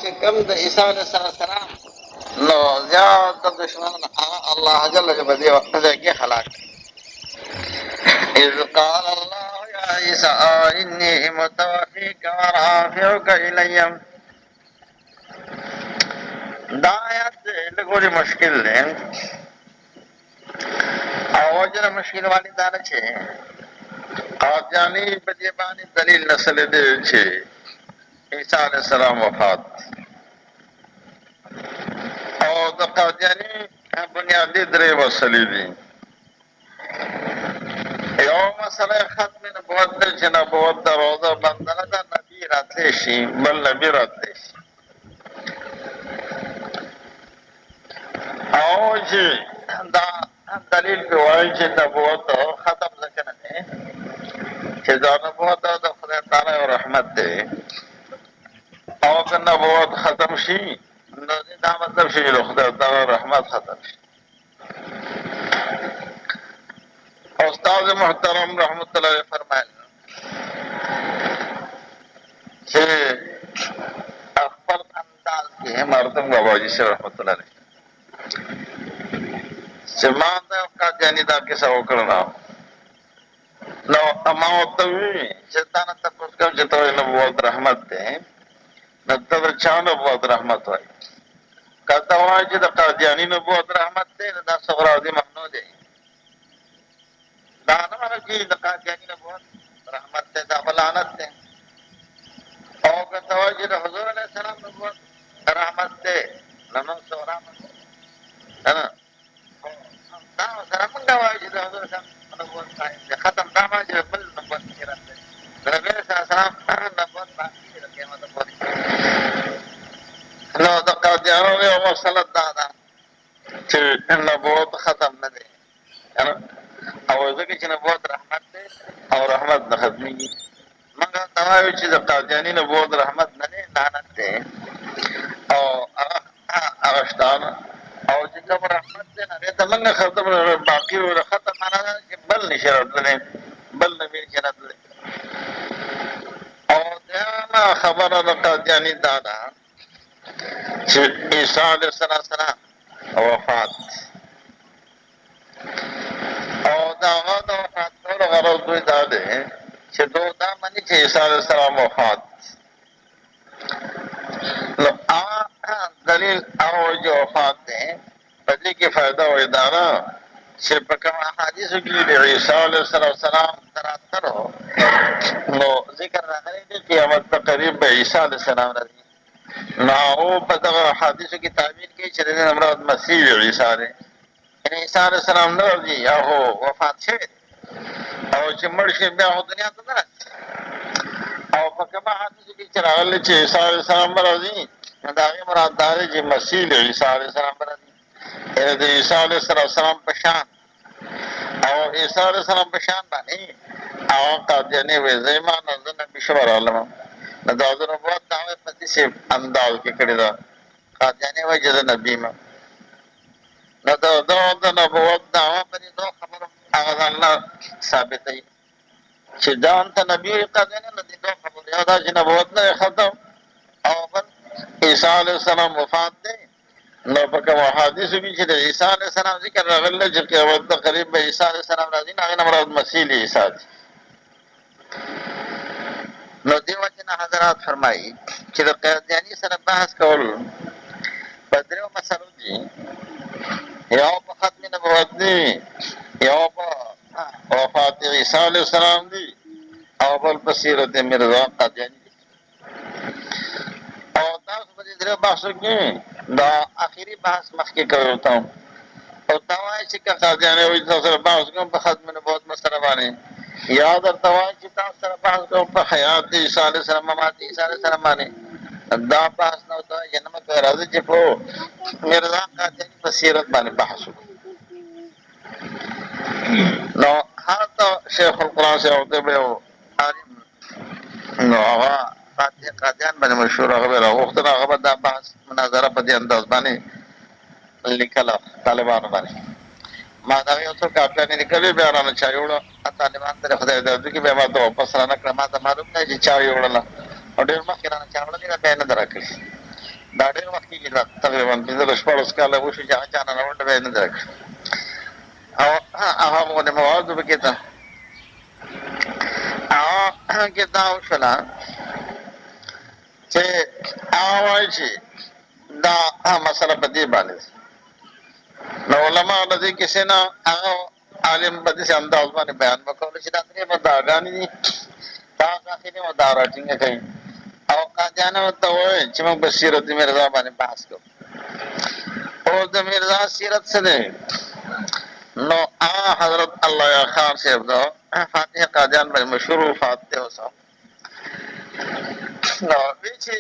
چې کوم د عیسی علیه السلام نو زیات دشمنان الله جل جلاله دې وخت کې هلاک. اذ قال الله يا عيسى اني متوفيك ورافعك الي. دا آیات لګوري مشکل دی او وجه مشکل والی دا نه چې قادیانی په دې باندې دلیل نسل دی چې عیسی علیه السلام وفات او د قادیانی بنیادی درې مسلې دي. یو مسله ختم نبوت دی چې نبوت د روزه بندنه ده، نبي راتلی شي بل نبي راتلی شي. او چې دا دلیل په وایي چې نبوت ختم ځکه نه دی چې دا نبوت د خدای تعالی یو رحمت دی، او که نبوت ختم شي نو دا مطلب شي چې خدای تعالی رحمت ختم شي. استاد محترم رحمت الله علیه فرمایل چې خپل انداز کې مرتم باباجي سے رحمت الله علیه چې ما دا قادیانی دا کیسه وکړه نو اما ورته وی چې تا نه تاسو کوم چې ته نبوت رحمت ده نو ته چا نبوت رحمت وای کته وای چې د قادیانی نبوت رحمت ده دا صغرا دي ممنوع ده. دا نه معنی چې د قادیانی نبوت رحمت ده دا بلانت ده. او کته وای چې د حضور علیه السلام نبوت رحمت ده نو صغرا نه دا سره موږ وایو چې د حضور سره نبوت ختم دا ما چې بل نبوت کې راځي د نبی صلی الله علیه وسلم نبوت باقي د قیامت پورې. نو د قادیانو یو مسله دا ده چې نبوت ختم نه دی او ځکه چې نبوت رحمت دی او رحمت نه ختمېږي. موږ دا وایو چې د قادیاني نبوت رحمت نه دی لعنت دی او هغه شتان او چې کوم رحمت دی نه ته موږ ختم باقي او ختم معنا ده چې بل نشي راتلی بل نبي نشي راتلی. او دا خبره د قادیاني دا ده چې عیسی علیه السلام وفات او د هغه د وفات کولو غرض دوی دا دی چې دوی دا مني چې عیسی علیه السلام وفات. نو دلیل هغه وجه وفات دی په دې کې فایده او اداره چې په کوم احادیثو کې د عیسی علیه السلام تراتر نو ذکر راغلی دی قیامت ته قریب به عیسی علیه السلام راځي. نو هغه په دغه احادیثو کې تعبیر کوي چې د دې مراد مسیح عیسی دی، یعنې عیسی علیه السلام نه راځي هغه وفات شوی او چې مړ شي بیا خو دنیا ته نه راځي. او په کوم احادیثو کې چې راغلی چې عیسی علیه السلام به راځي نو د هغې مراد دا دی چې مسیح عیسی علیه السلام به راځي، یعنې د عیسی علیه السلام په شان او عیسی علیه السلام په شان باندې هغه قادیاني وایي زه ایمان زه نبي شوی راغلم. نو دا د نبوت دعوه په داسې انداز کې کړې ده. قادیاني وایي چې زه نبي یم. نو د نبوت دعوه په دې دوه خبرو هغه ځان نه ثابتوي چې ځان ته نبي وایي قادیاني. نو دې دوه خبرو یو دا چې نبوت نه ختم او بل عیسی علیه السلام وفات دی. نو په کومو احادیثو کې چې د عیسی علیه السلام ذکر راغلی چې قیامت ته قریب به عیسی علیه السلام راځي نو هغې نه مراد مسیح عیسی دی. نو دې وجې نه حضرات فرمایي چې د قادیاني سره بحث کول په درېو مسلو دي. یو په ختم نبوت دی، یو په وفات عیسی علیه السلام دی او بل په سیرت مرزا قادیاني دی. او تاسو په دې درېو بحثو کې دا آخري بحث مخکې کوي ورته او تا وایي چې که قادیاني وایي تاسو سره بحث کوم په ختم نبوت مسله باندې، یا درته وایي چې تاسو سره بحث کوم په حیات د عیسی علیه السلام ممات عیسی علیه السلام باندې، دا بحث نه ورته وایي چې نه مه کوئ راځئ چې په مرزا قادیاني په سیرت باندې بحث وکړو. نو هلته شیخ القرآن صاحب ورته به یو عالم نو هغه قادیان باندې مشهور هغه به راغوښتل، هغه به دا بحث مناظره په دې انداز باندې لیکله طالبانو باندې. ما دا یو څو کاپیانې لیکلې بیا رانه چا یوړه طالبان ته خدای درد کې بیا ما ته واپس رانه کړه. ما ته معلوم نه چې چا یوړله او ډېر مخکې رانه چا وړلې ده بیا یې نه ده راکړې. دا ډېر وخت کېږي دا تقریبا 15-16 کاله وشو چې هغه چا نه ناولډ به یې نه درکړه او هغه غوندې موادو پکې ته هغه کې دا وشوله چې هغه وایي چې دا مسله په دې باندې ده نو علما د دې کیسې نه هغه عالم په داسې انداز باندې بیان وکړل چې دا درې مدعاګانې دي دا داخلي مدعا راټینګه کوي او قاضیانو ورته وویل چې موږ په سیرت مرزا باندې بحث کوو اوس د مرزا سیرت څه دی نو هغه حضرت الله یا خان صاحب دا فاتح قاضیان باندې مشهور وفات دی اوس نو وی چې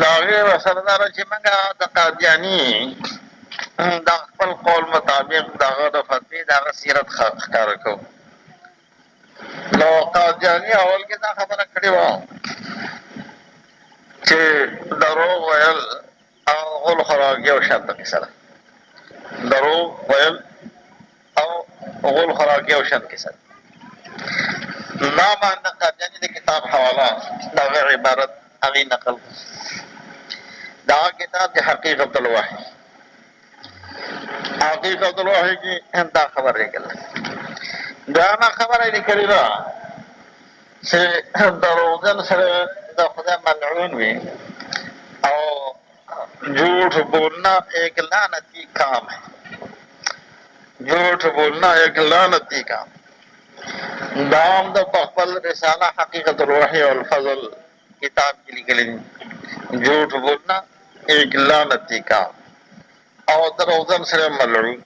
د هغې مسله دا ده چې موږ د قاضیاني د خپل قول مطابق د هغه د فتوې د هغه سیرت ښکاره کوو نو قاضیاني اول کې دا خبره کړې وه چې دروغ ویل او غول خوراک یو شان ته کیسه ده دروغ ویل او غول خوراک یو شان کیسه ده دا باندې قاضیاني د کتاب حواله د هغې عبارت هغې نقل د هغه کتاب د حقیقت الوحی حقیقت الوحی کې دا خبر لیکله دا نه خبره یې لیکلې ده چې دروغجن سره د خدا ملعون وي او جھوٹ بولنا ایک لعنتی کام ہے جھوٹ بولنا ایک لعنتی کام دام د خپل رساله حقیقت الوحی والفضل کتاب کې لیکلي جھوٹ بولنا ایک لعنتی کام او دروغجن سره ملعون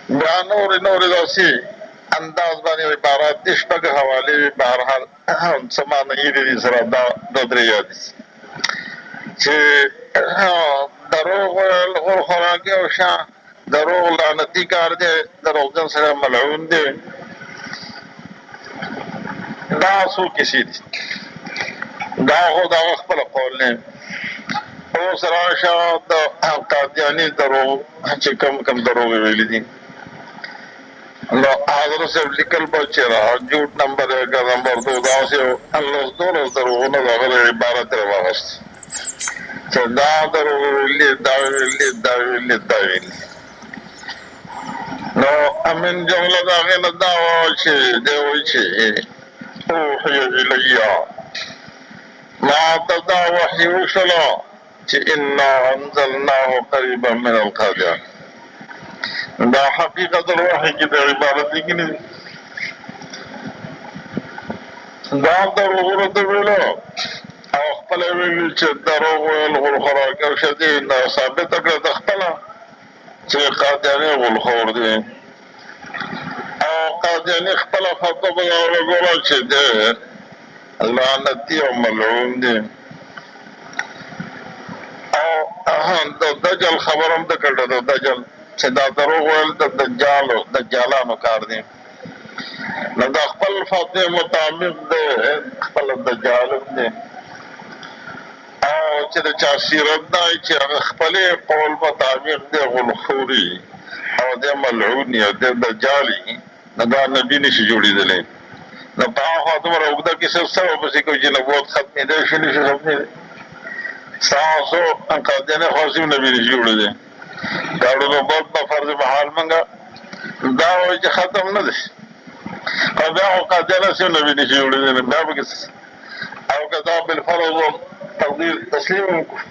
بیا نور داسې انداز باندې عبارات دي شپږ حوالې بهرحال څه معنی دي سره دا دوه درې یاد دي چې دروغ ویل غول خوراکي او شا دروغ لعنتي کار دی دروغجن سره ملعون دی دا څو کیسې دي دا خو د هغه خپله قول نه اوس راشه د قادیاني دروغ چې کم دروغ یې ویلي دي نو حضرت صاحب لیکل به چې جھوٹ نمبر 1 نمبر 2 داسې دولس دروغونه د هغه عبارت یې راواخیست چې دا دروغ ویلي دا ویلي دا ویلي دا ویلي نو من جمله د هغې نه دا وه چې دی وایي چې اوحي الیا ما ته دا وحي وشوله چې انا انزلناه قریبا من القادیان دا حقیقت الوحی کی دا عبارت لیکلی دا دروغ ورته ویلو او خپله ویلي چې دروغ ویل غول خوراک او شدي نه ثابته کړه د خپله چې قادیاني غولخور دي او قادیاني خپله فتوا به دا ولګوله چې دی لعنتي او ملعون دی او د دجل خبر هم ده کړه د دجل چې دا دروغ ویل د دجالانو کار دی نو د خپل فتوې مطابق دی خپل دجال هم دی او چې د چا سیرت دا چې هغه خپلې قول مطابق دی غلخوري او دی ملعون یا دی دجالي نو دا نبي نشي جوړېدلی نو په هغه خوا دومره اوږده کیسه څه ورپسې کوي چې نبوت ختمېدی شي نشي ختمېدی ستاسو قادیاني خاص هم نبي نشي جوړېدی داړو نبوت په فرض محال منګه دا وایي چې ختم نه دی او بیا خو قادیانه سي هم نبي نشي جوړېدی نو بیا پکې او که دا بالفرض تقدیر تسلیم هم کړو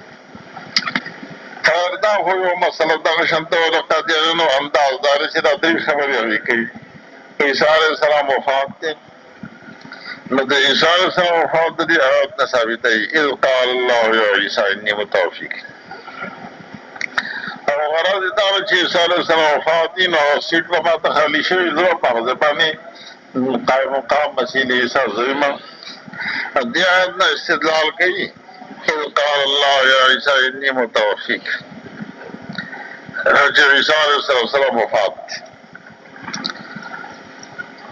خیر دا خو یو مسله دغه شانته وه د قادیانو انداز دا دی چې دا درې خبرې هغې کوي عیسی علیه السلام وفات دی نو د عیسی علیه السلام وفات د دې آیات نه ثابتوي اذ قال الله یا عیسی انی متوفیک او غرض یې دا ده چې عیسی علیه السلام وفات دي نو سیټ به ماته خالي شوي زه به په هغه ځای باندې قایم مقام مسیح عیسی زه یم دې آیت نه استدلال کوي اذ قال الله یا عیسی انی متوفیک چې عیسی علیه السلام وفات دي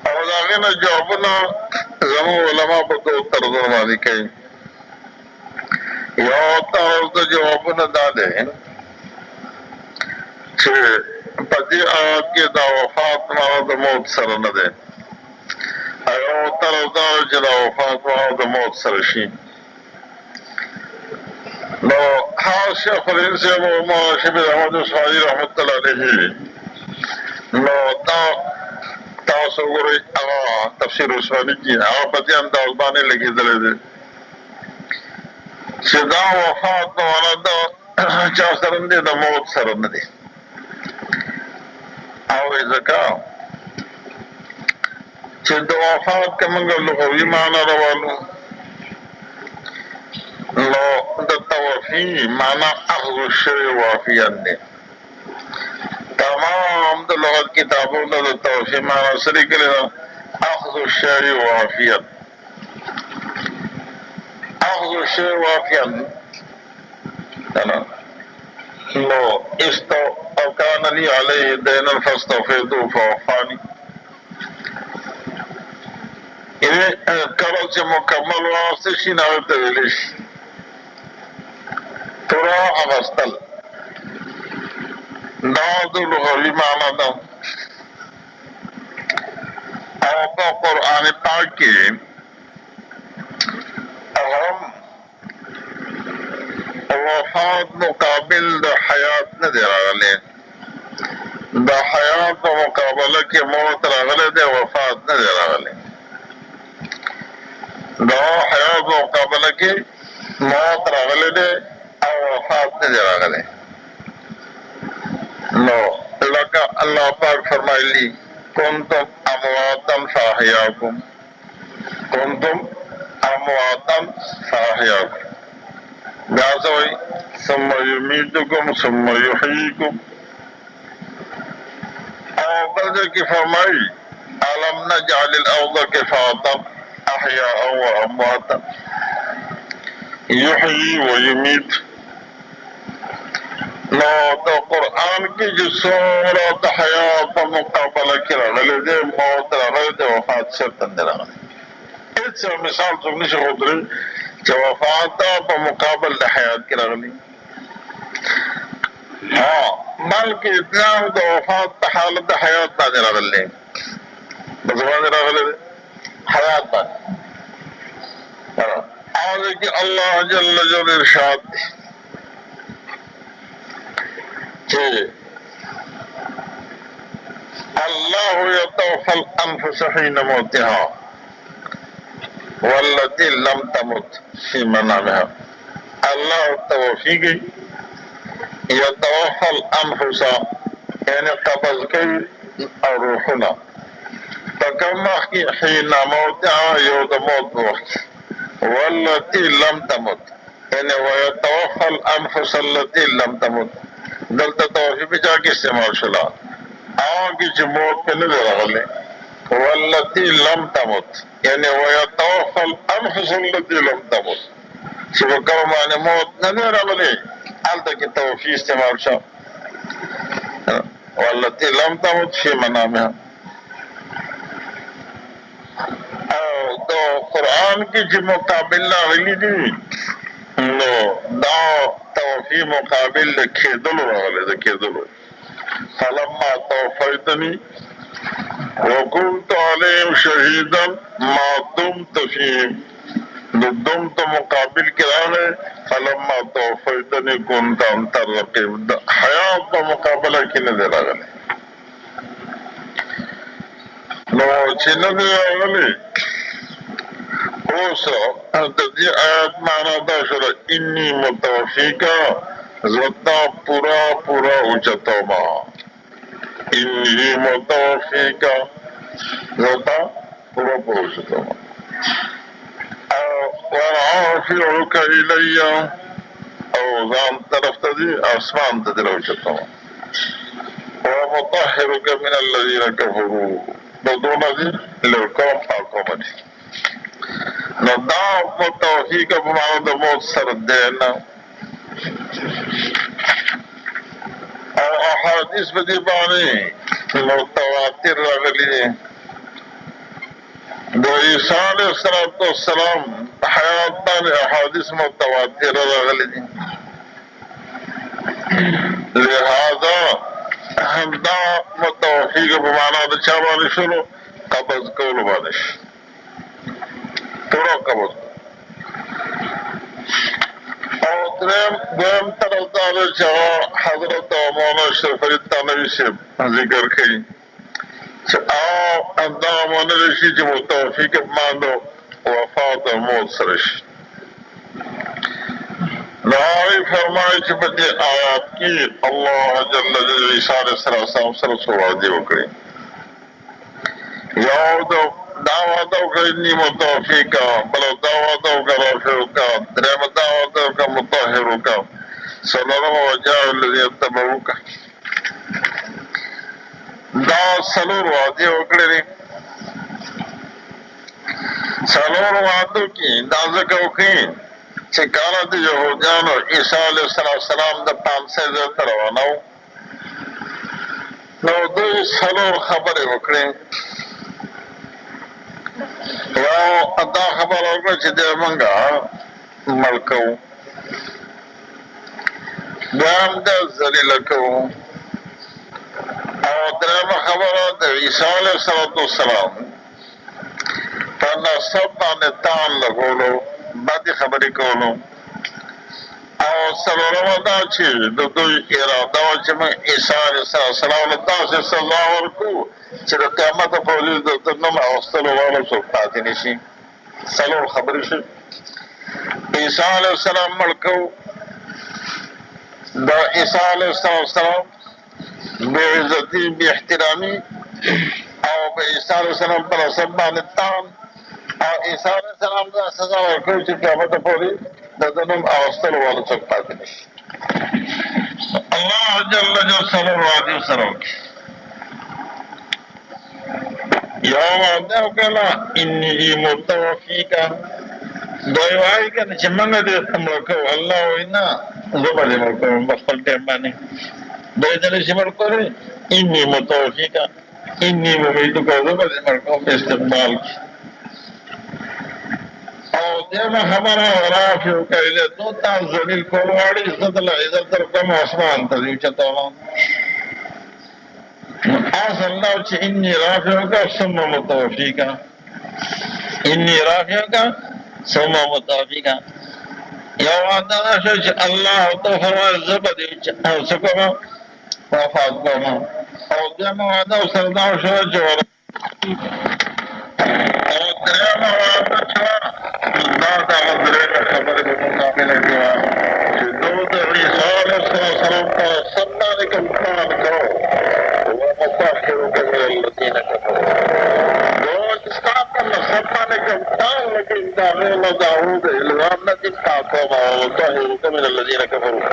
او د هغې نه جوابونه زموږ علما په دوه طرزونو باندې کوي یو طرز د جوابونه دا دی چې په دې آیات کې دا وفات معنا د موت سره نه دی یو طرز دا چې دا وفات معنا د موت سره شي نو ها شیخ الانس و شبه احمد اسماعیل رحمت اللہ علیہ نو دا تاسو گوری تفسیر عثمانی کی پتی انداز بانے لگی دلے دے چه دا وفات نوانا دا چا سرندے دا موت سرند دے آوے زکا چه دا وفات کمنگا لغوی معنی روانو نو دا توفی معنی اخذ الشیء وافیان دے تمام دا لغت کتابوں دا توفی معنی سری کرے دا اخذ الشیء وافیان اخذ الشیء وافیان نو استو اوکان لی علیہ دین فاستوفیدو فوفانی قرض مکمل واسطے شناوت ویلیش ترا اغسطل داد لغوی معنی دا او پا قرآن پاک کی اہم وفات مقابل دا حیات نہ دے راغلے دا حیات و مقابلہ کے موت راغلے دے وفات نہ دے راغلے دا حیات و مقابلہ کے موت راغلے دے او وفات نہ دے راغلے نو لکا اللہ پاک فرمائی لی کنتم امواتن فاحیاکم کنتم امواتن فاحیاکم بیاسوئی ثم یمیتکم ثم یحییکم او بلدے کی فرمائی علم نجعل الارض کفاتا احیاء و امواتا یحیی و یمیت نو تو قرآن کی جو سورت حیات و مقابلہ کی رغلے دے موت رغلے دے وفات شرطن دے رغلے اس سے مثال سکنی سے خود رہی کہ وفاتا پا مقابل دا حیات کی رغلی بلکہ اتنا دا وفات تا حالت دا حیات تا دے رغلے بس وہاں دے رغلے دے حیات تا آوے کہ اللہ جل جل ارشاد دے کہ اللہ یتوفى الانفس حین موتها والتي لم تمت في منامها اللہ توفی گئی یتوفى الانفس یعنی قبض گئی روحنا فکم وقت حین موتها یود موت وقت والتي لم تمت یعنی ویتوفى الانفس التي لم تمت دلتا توفی بھی جا کے استعمال شلا آن کی چی موت پہ نظر اغلے واللتی لم تمت یعنی ویتوفى الانفس التي لم تمت چی بکر معنی موت نظر اغلے حالتا کی توفی استعمال شا واللتی لم تمت فی منامها تو قرآن کی چی مقابل اغلی دی نو دا توفی مقابل لکھے دلو رغلے دکھے دلو فلما توفیتنی وکنت علیہم شہیدا ما دمت فیہم دمت مقابل کرانے فلما توفیتنی کنت انت الرقیب حیات کا مقابلہ کی نظر رغلے نو چی نظر رغلے اوسو دی آیت معنی دا شرع انی متوفیکا زتا پورا پورا اچتا ما انی متوفیکا زتا پورا پورا اچتا ما ورعافعک الی او زان طرف تا دی آسمان تا دل اچتا ما ومطهرک من الذین کفروا دونوں دی لرکوم پاکوم دی نو دا متوفی کا بمانا دا موت سرد دینا اور احادیث بدی بانی متواتر رغلی دی دو عیسیٰ علیہ السلام حیات بانی احادیث متواتر رغلی دی لہذا دا متوفی کا بمانا دا چا بانی شروع قبض کولو بانش پورا قبض او دویم طرفدار چې حضرت مولانا اشرف علي تانوي صاحب ذکر کوي چې او دا مونږ شي چې متوفیق ماندو وفات او موت سره شي. نو فرمایي چې په دې آیات کې الله جل جلاله عیسی علیه السلام سره څه وعده وکړي. یو دا وعده وکړي اني متوفیق، بل دا وعده وکړي رافعک، درېم دا وعده وکړي مطهرک، څلورم وجاء الذین اتبعوک. دا څلور وعدې وکړي. څلور وعدو کې دا ځکه وکړي چې کله د یهودیانو عیسی علیه السلام د پانسۍ ځای ته روانه وو، نو دوی څلور خبرې وکړې. یو دا خبره وکړه چې دی موږ مړ کوو، دویم دی ذلیله کوو، او درېیمه خبره د عیسی علیه السلام په نسب باندې تان لګولو، بدې خبرې کولو، او څلورمه دا چې د دوی اراده وه چې موږ عیسی علیه السلام له داسې سزا ورکړو چې د قیامته په ورځ د نوم اخیستلو والا څوک پاتې نه شي. څلور خبرې شي. عیسی علیه السلام مړ کوو، د عیسی علیه السلام بے عزتی بے احترامی او به عیسی علیه السلام پر نسب باندې تان، او عیسی علیه السلام دا سزا ورکړو چې قیامته پورې د ده نوم اخیستلو والا څوک پاتې نه شي. الله جل جلاله څلور وعدې سره وکړي. یو وعده وکړله اني متوفیک، دوی وایي که نه چې موږ دې مړ کوو. الله وایي نه، زه به دې مړ کوم په خپل ټایم باندې. دوی ته نشي مړ کولی. اني متوفیک، اني ممیتک، زه به دې مړ کوم په استقبال کې. او دیمه خبره رافعک الیک، نو تا ذلیل کول غواړي، زه دله عزت درکوم اسمان ته دې اوچتوم. اصل الله چې اني رافعک ثم متوفیک، اني رافعک ثم متوفیک. یو وعده دا شو چې الله ته فرمایي زه به دې څه کوم، وفات کوم. او دیمه وعده ورسره دا شوه چې او درېیمه وعده دا دغه درېیمه خبرې به مکامله کړې وه چې دو د عیسی علیه السلام په سم باندې کوم کار کوو ومطهرک من الذین کفروا. دو ستا په نسب باندې کوم کار لګوي، د هغې له دعوو د الزام نه دې پاکوم او مطهرک من الذین کفروا.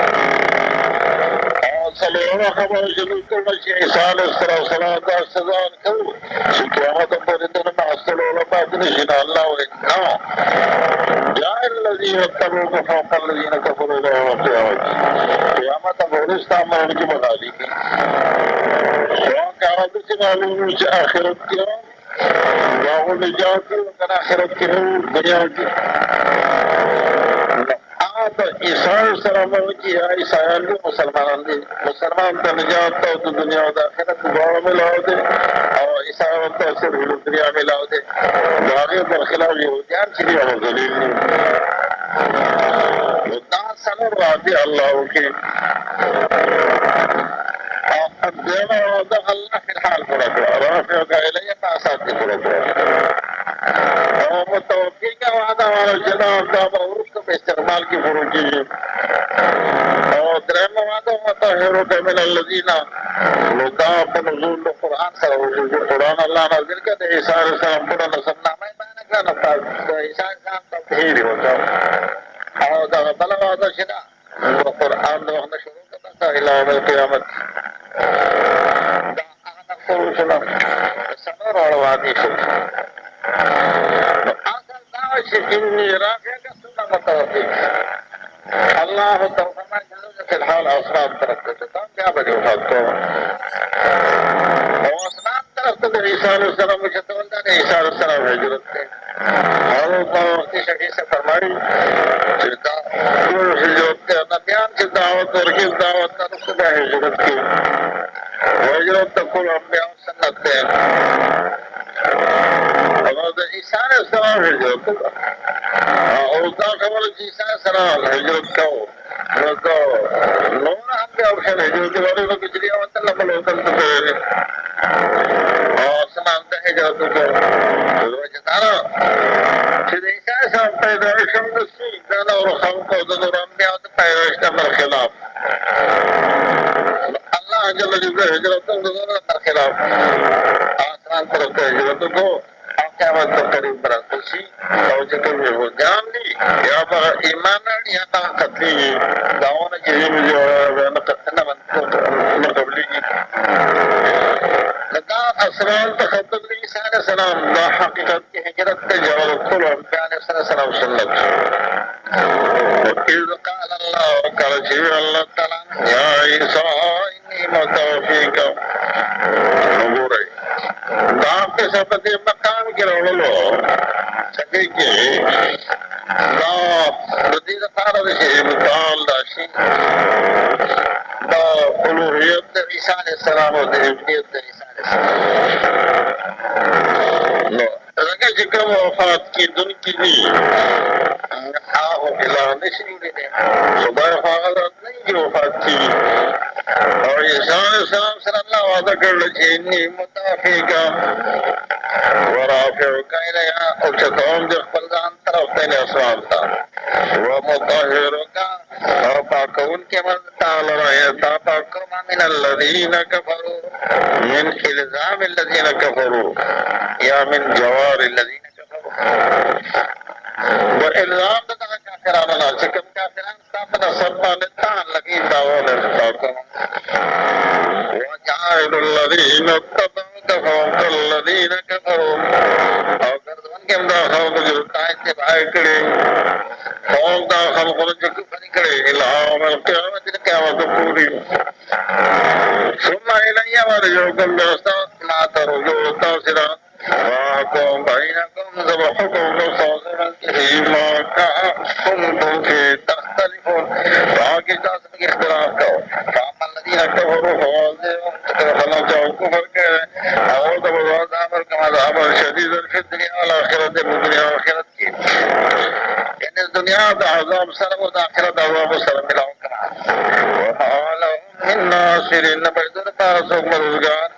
څلورمه خبره چې دوی کوله چې عیسی علیه السلام دا سزا ورکوو چې قیامته پورې د نوم اخیستلو والا پاتې نه شي. نو الله وایي نه، جاء الذین اتبعوک فوق الذین کفروا یوم القیامة، قیامته پورې ستا مړونکي به خالي کړي. شوق هغه داسې معلوم وي چې آخرت کې د هغو نجات وي، او که نه آخرت کې نه دنیا کې. د عیسی علیه السلام چې یا عیسایان دي مسلمانان دي، مسلمان ته نجات او د دنیا او د آخرت دواړه میلاو دی، او عیسایان ته صرف د دنیا میلاو دی. د هغې برخلاف یهودیان چې دي هغه ذلیل دي. نو دا څلور وعدې الله وکړي. او دیمه وعده الله فی الحال پوره کړه، رافعک الیک اساس یې پوره کړه. او متوفیک وعده والا جناب دا به وروسته په استقبال کې پوره کېږي. او درېیمه وعده مطهرک من الذین، نو دا په نزول د قرآن سره وشو. قرآن الله نازل کړه، د عیسی علیه السلام پوره نسبنامه یې بیان کړه، نو د عیسی علیه السلام تطهیر یې وکړ. او دغه بله وعده چې ده د قرآن د وخت نه شروع کړه الی یوم القیامت، دا هغه نقصه وشوله. څلور واړه وعدې شوې. نو اصل دا وه چې اني رافعک ثم متوفیک. الله ته فرمایي چې زه فی الحال اسمان طرف ته ځم، بیا به دې وفات کوم. او اسمان طرف ته د عیسی علیه السلام اوچتول دا د عیسی علیه السلام هجرت دی. حضرت وقتي شفیع سے فرمایي چې دا ټول هجرت دی. نبیان چې دعوت ورکړي، دعوت ته وروسته بیا هجرت کوي. هجرت د ټولو انبیاو سنت دی. حضرت عیسیٰ علیہ السلام ہجرت اور دا خبر عیسیٰ علیہ السلام ہجرت کو نور ہم کے آپشن ہجرت کے بارے میں کچھ لیا وطن لمل وطن تو پہلے اور سلامتا ہجرت کو وجدارا پھر عیسیٰ علیہ السلام پیدائش ہم دستی دانا اور خم کو دنور انبیاء پیدائش کا برخلاف اللہ جل جلالہ ہجرت کو برخلاف آسان طرف ہجرت کو قیامت کو قریب براتوسی اور جکر میں وہ جام لی یا با ایمان یا با قتلی دعوانا چیزی میں جو ہے قتلنا مقبلی کی لگا اسرار تخطب لی عیسیٰ علیہ السلام دا حقیقت کی حجرت کے جواب کل انبیاء علیہ السلام سنت وَإِذْ قَالَ اللَّهُ قَالَ جِبْرِيلُ اللہ تعالیٰ یا عیسیٰ انی متوفیک نبورے دا کے سبت مقام کے رولو سکے کہ دا ردید فارد سے مطال داشی دا الوحیت عیسیٰ علیہ السلام و دا ابنیت عیسیٰ علیہ السلام لگے جکر وفات کی دن کی بھی آہو بلا نشری لینے خدا فاغلت نہیں کی وفات کی اور عیسیٰ علیہ السلام صلی اللہ وعدہ کر لچے انی متافیکا ورافعکا الیہا اچھتون جو خلدان طرف تین اسلام تا ومطاہرکا اور پاکون کے مدتا لرائیتا پاکوما من الذین کفروا من الزام الذین کفروا یا من جوار الذین کفروا والإلزام تدعى كافران الله شكم كافران استعمل صبا للتعن لكي دعوان الفاقم وجعل الذين اتبعوك فوق الذين كفروا او کردون کے امدہ خلق جلتا اتباعی کرے فوق دا خلق جکو فنی کرے الہام القیامت قیامت پوری ثم إلي مرجعكم بأستا لا ترجعوا تاثرا وَأَقُمْ بَيْنَكُمْ ذَبَحُكُمْ قِصَاصًا فِيمَا كُنتُمْ فِيهِ تَخْتَلِفُونَ باقی قسم کے اختلاف کرو فَأَمَّا الَّذِينَ كَفَرُوا فَعَذِّبُهُمْ تَتَوَلَّوْا جَاءُوا كُفْرًا كَانَ عَذَابُ الْعَذَابِ كَمَا عَذَابَ شَدِيدٌ فِي الدُّنْيَا وَالْآخِرَةِ دنیا و آخرت کی یعنی اس دنیا دا عذاب سلم و دا آخرت عذاب سلم ملاؤں کرا وَمَا لَهُم مِّن نَّاصِرِينَ بَعْدُ پارسوک مددگار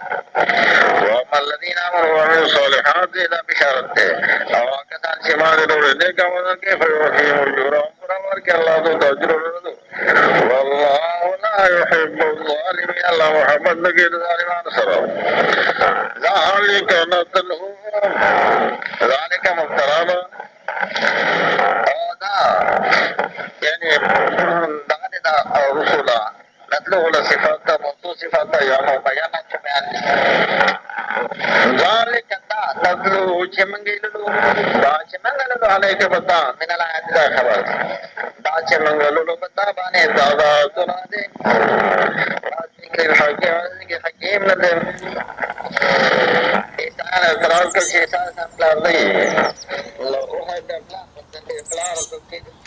وَأَمَّا الَّذِينَ آمَنُوا وَعَمِلُوا الصَّالِحَاتِ إِلَى بِشَارَتِ اور کسان شمال دوڑنے کا وزن کے فیوحیم اجورہم برابر کہ اللہ تو تاجر دو واللہ لا يحب الظالمین اللہ محمد لگے ظالمان سرام ذالک نتلہو ذالک مبترابا یعنی داندا رسولا نتلہو لصفات موضوع صفات یوم بیانات بیان ذالک نتلو چمنگلو دا چمنگلو علیہ بتا من الآیات دا خبر دا چمنگلو بتا بانے دادا سنا دے ذکر حکیم ندے ایسان اقرار کر شیسان سنپلار دی اللہ اوہ ہے اقرار کر